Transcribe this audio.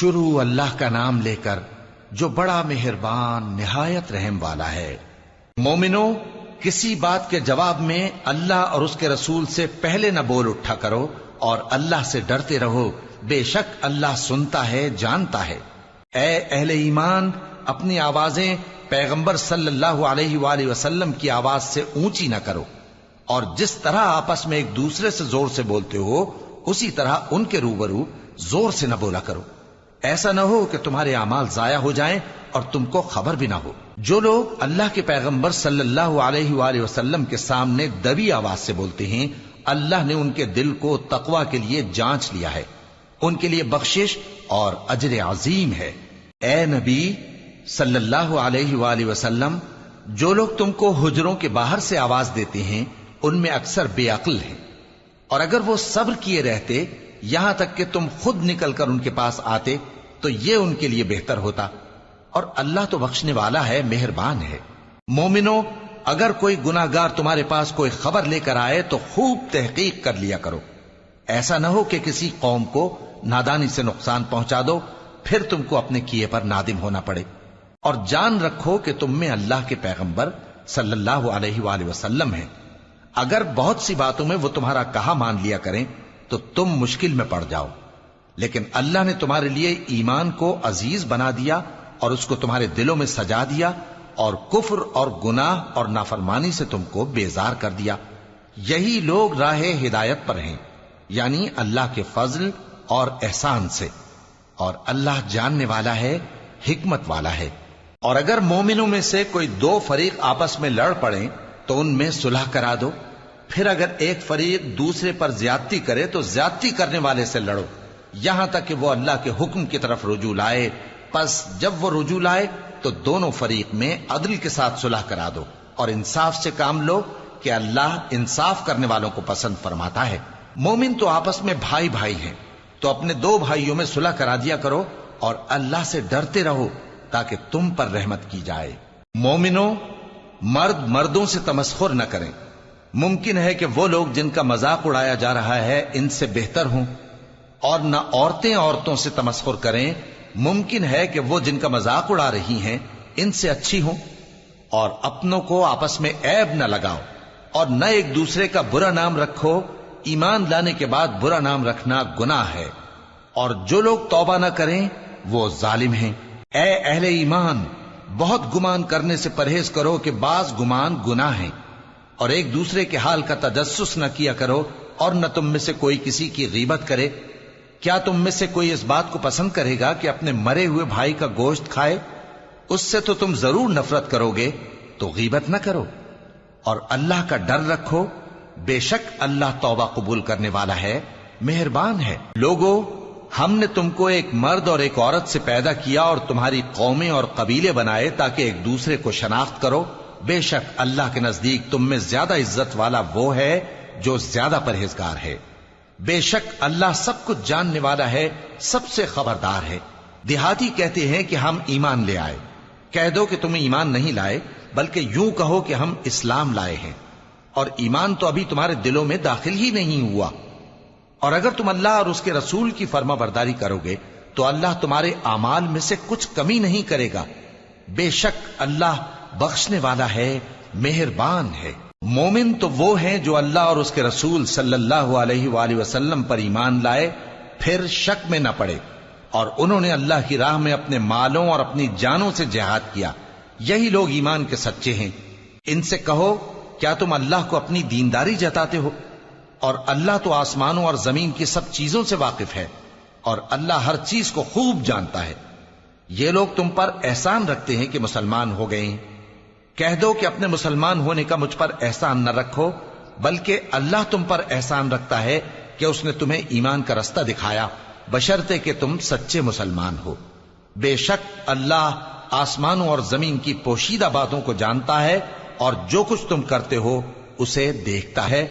شروع اللہ کا نام لے کر جو بڑا مہربان نہایت رحم والا ہے۔ مومنو، کسی بات کے جواب میں اللہ اور اس کے رسول سے پہلے نہ بول اٹھا کرو اور اللہ سے ڈرتے رہو، بے شک اللہ سنتا ہے، جانتا ہے۔ اے اہل ایمان، اپنی آوازیں پیغمبر صلی اللہ علیہ وآلہ وسلم کی آواز سے اونچی نہ کرو، اور جس طرح آپس میں ایک دوسرے سے زور سے بولتے ہو اسی طرح ان کے روبرو زور سے نہ بولا کرو، ایسا نہ ہو کہ تمہارے اعمال ضائع ہو جائیں اور تم کو خبر بھی نہ ہو۔ جو لوگ اللہ کے پیغمبر صلی اللہ علیہ وآلہ وسلم کے سامنے دبی آواز سے بولتے ہیں، اللہ نے ان کے دل کو تقوی کے لیے جانچ لیا ہے، ان کے لیے بخشش اور اجر عظیم ہے۔ اے نبی صلی اللہ علیہ وآلہ وسلم، جو لوگ تم کو حجروں کے باہر سے آواز دیتے ہیں ان میں اکثر بے عقل ہیں، اور اگر وہ صبر کیے رہتے یہاں تک کہ تم خود نکل کر ان کے پاس آتے تو یہ ان کے لیے بہتر ہوتا، اور اللہ تو بخشنے والا ہے، مہربان ہے۔ مومنو، اگر کوئی گناہگار تمہارے پاس کوئی خبر لے کر آئے تو خوب تحقیق کر لیا کرو، ایسا نہ ہو کہ کسی قوم کو نادانی سے نقصان پہنچا دو پھر تم کو اپنے کیے پر نادم ہونا پڑے۔ اور جان رکھو کہ تم میں اللہ کے پیغمبر صلی اللہ علیہ وآلہ وسلم ہیں، اگر بہت سی باتوں میں وہ تمہارا کہا مان لیا کریں تو تم مشکل میں پڑ جاؤ، لیکن اللہ نے تمہارے لیے ایمان کو عزیز بنا دیا اور اس کو تمہارے دلوں میں سجا دیا، اور کفر اور گناہ اور نافرمانی سے تم کو بیزار کر دیا۔ یہی لوگ راہ ہدایت پر ہیں، یعنی اللہ کے فضل اور احسان سے، اور اللہ جاننے والا ہے، حکمت والا ہے۔ اور اگر مومنوں میں سے کوئی دو فریق آپس میں لڑ پڑیں تو ان میں صلح کرا دو، پھر اگر ایک فریق دوسرے پر زیادتی کرے تو زیادتی کرنے والے سے لڑو، یہاں تک کہ وہ اللہ کے حکم کی طرف رجوع لائے۔ پس جب وہ رجوع لائے تو دونوں فریق میں عدل کے ساتھ صلح کرا دو اور انصاف سے کام لو کہ اللہ انصاف کرنے والوں کو پسند فرماتا ہے۔ مومن تو آپس میں بھائی بھائی ہیں، تو اپنے دو بھائیوں میں صلح کرا دیا کرو اور اللہ سے ڈرتے رہو تاکہ تم پر رحمت کی جائے۔ مومنو، مرد مردوں سے تمسخر نہ کریں، ممکن ہے کہ وہ لوگ جن کا مذاق اڑایا جا رہا ہے ان سے بہتر ہوں، اور نہ عورتیں عورتوں سے تمسخر کریں، ممکن ہے کہ وہ جن کا مذاق اڑا رہی ہیں ان سے اچھی ہوں۔ اور اپنوں کو آپس میں عیب نہ لگاؤ اور نہ ایک دوسرے کا برا نام رکھو، ایمان لانے کے بعد برا نام رکھنا گناہ ہے، اور جو لوگ توبہ نہ کریں وہ ظالم ہیں۔ اے اہل ایمان، بہت گمان کرنے سے پرہیز کرو کہ بعض گمان گناہ ہیں، اور ایک دوسرے کے حال کا تجسس نہ کیا کرو، اور نہ تم میں سے کوئی کسی کی غیبت کرے۔ کیا تم میں سے کوئی اس بات کو پسند کرے گا کہ اپنے مرے ہوئے بھائی کا گوشت کھائے؟ اس سے تو تم ضرور نفرت کرو گے، تو غیبت نہ کرو، اور اللہ کا ڈر رکھو، بے شک اللہ توبہ قبول کرنے والا ہے، مہربان ہے۔ لوگو، ہم نے تم کو ایک مرد اور ایک عورت سے پیدا کیا اور تمہاری قومیں اور قبیلے بنائے تاکہ ایک دوسرے کو شناخت کرو، بے شک اللہ کے نزدیک تم میں زیادہ عزت والا وہ ہے جو زیادہ پرہیزگار ہے۔ بے شک اللہ سب کچھ جاننے والا ہے، سب سے خبردار ہے۔ دیہاتی کہتے ہیں کہ ہم ایمان لے آئے، کہہ دو کہ تم ایمان نہیں لائے، بلکہ یوں کہو کہ ہم اسلام لائے ہیں، اور ایمان تو ابھی تمہارے دلوں میں داخل ہی نہیں ہوا۔ اور اگر تم اللہ اور اس کے رسول کی فرما برداری کرو گے تو اللہ تمہارے اعمال میں سے کچھ کمی نہیں کرے گا، بے شک اللہ بخشنے والا ہے، مہربان ہے۔ مومن تو وہ ہیں جو اللہ اور اس کے رسول صلی اللہ علیہ وآلہ وسلم پر ایمان لائے پھر شک میں نہ پڑے، اور انہوں نے اللہ کی راہ میں اپنے مالوں اور اپنی جانوں سے جہاد کیا، یہی لوگ ایمان کے سچے ہیں۔ ان سے کہو، کیا تم اللہ کو اپنی دینداری جتاتے ہو؟ اور اللہ تو آسمانوں اور زمین کی سب چیزوں سے واقف ہے، اور اللہ ہر چیز کو خوب جانتا ہے۔ یہ لوگ تم پر احسان رکھتے ہیں کہ مسلمان ہو گئے ہیں، کہہ دو کہ اپنے مسلمان ہونے کا مجھ پر احسان نہ رکھو، بلکہ اللہ تم پر احسان رکھتا ہے کہ اس نے تمہیں ایمان کا رستہ دکھایا، بشرطے کہ تم سچے مسلمان ہو۔ بے شک اللہ آسمانوں اور زمین کی پوشیدہ باتوں کو جانتا ہے، اور جو کچھ تم کرتے ہو اسے دیکھتا ہے۔